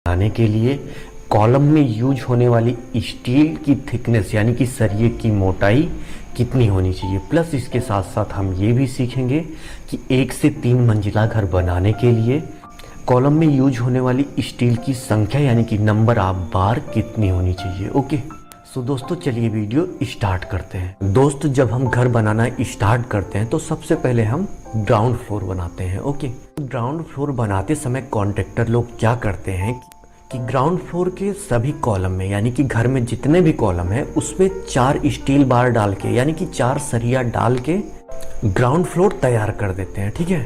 बनाने के लिए कॉलम में यूज होने वाली स्टील की थिकनेस यानी कि सरिये की मोटाई कितनी होनी चाहिए। प्लस इसके साथ साथ हम ये भी सीखेंगे कि 1 से 3 मंजिला घर बनाने के लिए कॉलम में यूज होने वाली स्टील की संख्या यानी कि नंबर ऑफ बार कितनी होनी चाहिए। ओके, सो दोस्तों चलिए वीडियो स्टार्ट करते हैं। दोस्त जब हम घर बनाना स्टार्ट करते हैं तो सबसे पहले हम ग्राउंड फ्लोर बनाते हैं। ओके, ग्राउंड फ्लोर बनाते समय कॉन्ट्रैक्टर लोग क्या करते हैं कि ग्राउंड फ्लोर के सभी कॉलम में यानी कि घर में जितने भी कॉलम है उसमें 4 स्टील बार डाल के यानी कि 4 सरिया डाल के ग्राउंड फ्लोर तैयार कर देते हैं। ठीक है,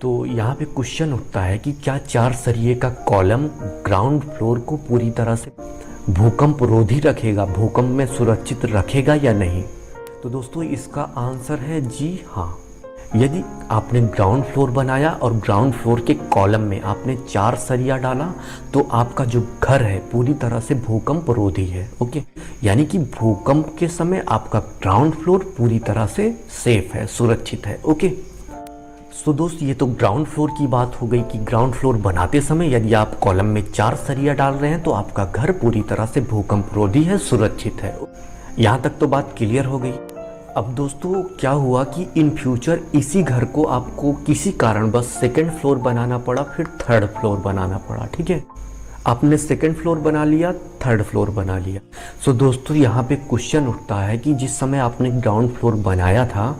तो यहाँ पे क्वेश्चन उठता है कि क्या 4 सरिये का कॉलम ग्राउंड फ्लोर को पूरी तरह से भूकंप रोधी रखेगा, भूकंप में सुरक्षित रखेगा या नहीं। तो दोस्तों इसका आंसर है जी हाँ। यदि आपने ग्राउंड फ्लोर बनाया और ग्राउंड फ्लोर के कॉलम में आपने 4 सरिया डाला तो आपका जो घर है पूरी तरह से भूकंप रोधी है। ओके, यानी कि भूकंप के समय आपका ग्राउंड फ्लोर पूरी तरह से सेफ है, सुरक्षित है। ओके, तो दोस्त ये तो ग्राउंड फ्लोर की बात हो गई कि ग्राउंड फ्लोर बनाते समय यदि आप कॉलम में 4 सरिया डाल रहे हैं तो आपका घर पूरी तरह से भूकंप रोधी है, सुरक्षित है। यहाँ तक तो बात क्लियर हो गई। अब दोस्तों क्या हुआ कि इन फ्यूचर इसी घर को आपको किसी कारणवश सेकंड फ्लोर बनाना पड़ा, फिर थर्ड फ्लोर बनाना पड़ा। ठीक है, आपने सेकंड फ्लोर बना लिया, थर्ड फ्लोर बना लिया। सो दोस्तों यहाँ पे क्वेश्चन उठता है कि जिस समय आपने ग्राउंड फ्लोर बनाया था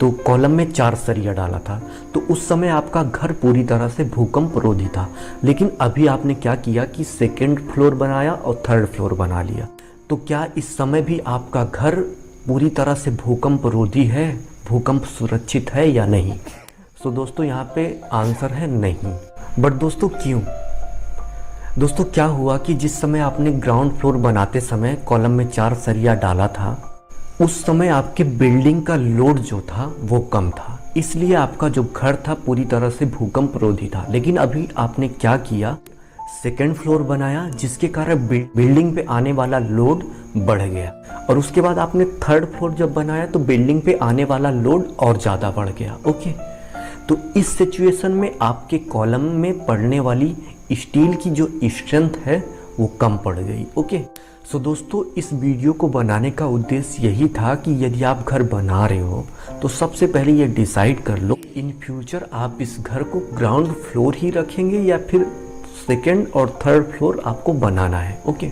तो कॉलम में 4 सरिया डाला था तो उस समय आपका घर पूरी तरह से भूकंप रोधी था। लेकिन अभी आपने क्या किया कि सेकंड फ्लोर बनाया और थर्ड फ्लोर बना लिया, तो क्या इस समय भी आपका घर पूरी तरह से भूकंप रोधी है, भूकंप सुरक्षित है या नहीं। सो दोस्तों यहाँ पे आंसर है नहीं। बट दोस्तों क्यों? दोस्तों क्या हुआ कि जिस समय आपने ग्राउंड फ्लोर बनाते समय कॉलम में 4 सरिया डाला था उस समय आपके बिल्डिंग का लोड जो था वो कम था, इसलिए आपका जो घर था पूरी तरह से भूकंप रोधी था। लेकिन अभी आपने क्या किया, सेकंड फ्लोर बनाया जिसके कारण बिल्डिंग पे आने वाला लोड बढ़ गया और उसके बाद आपने थर्ड फ्लोर जब बनाया तो बिल्डिंग पे आने वाला लोड और ज़्यादा बढ़ गया। ओके, तो इस सिचुएशन में आपके कॉलम में पड़ने वाली स्टील की जो स्ट्रेंथ है वो कम पड़ गई। ओके, सो दोस्तों इस वीडियो को बनाने का उद्देश्य यही था कि यदि आप घर बना रहे हो तो सबसे पहले ये डिसाइड कर लो इन फ्यूचर आप इस घर को ग्राउंड फ्लोर ही रखेंगे या फिर सेकेंड और थर्ड फ्लोर आपको बनाना है। ओके,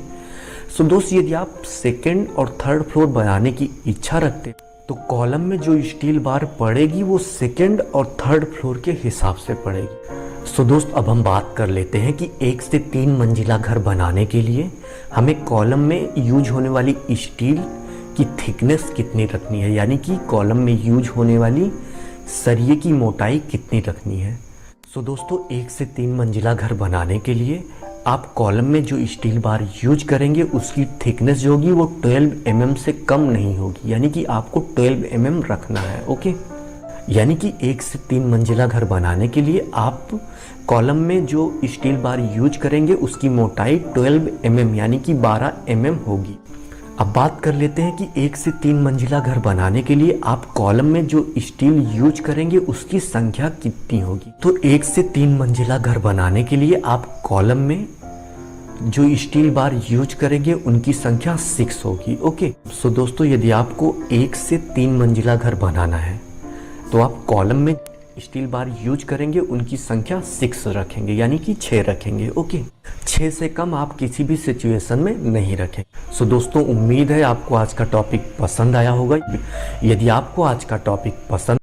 सो दोस्त यदि आप सेकेंड और थर्ड फ्लोर बनाने की इच्छा रखते तो कॉलम में जो स्टील बार पड़ेगी वो सेकेंड और थर्ड फ्लोर के हिसाब से पड़ेगी। सो दोस्त अब हम बात कर लेते हैं कि 1 से 3 मंजिला घर बनाने के लिए हमें कॉलम में यूज होने वाली स्टील की थिकनेस कितनी रखनी है, यानी कि कॉलम में यूज होने वाली सरिये की मोटाई कितनी रखनी है। सो दोस्तों 1 से 3 मंजिला घर बनाने के लिए आप कॉलम में जो स्टील बार यूज करेंगे उसकी थिकनेस जो होगी वो 12 mm से कम नहीं होगी, यानी कि आपको 12 mm रखना है। ओके, यानी कि 1 से 3 मंजिला घर बनाने के लिए आप कॉलम में जो स्टील बार यूज करेंगे उसकी मोटाई 12 mm यानी कि 12 mm होगी। अब बात कर लेते हैं कि 1 से 3 मंजिला घर बनाने के लिए आप कॉलम में जो स्टील यूज करेंगे उसकी संख्या कितनी होगी। तो 1 से 3 मंजिला घर बनाने के लिए आप कॉलम में जो स्टील बार यूज करेंगे उनकी संख्या 6 होगी। ओके, सो दोस्तों यदि आपको 1 से 3 मंजिला घर बनाना है तो आप कॉलम में स्टील बार यूज करेंगे उनकी संख्या 6 रखेंगे, यानी कि 6 रखेंगे। ओके, 6 से कम आप किसी भी सिचुएशन में नहीं रखें। सो दोस्तों उम्मीद है आपको आज का टॉपिक पसंद आया होगा। यदि आपको आज का टॉपिक पसंद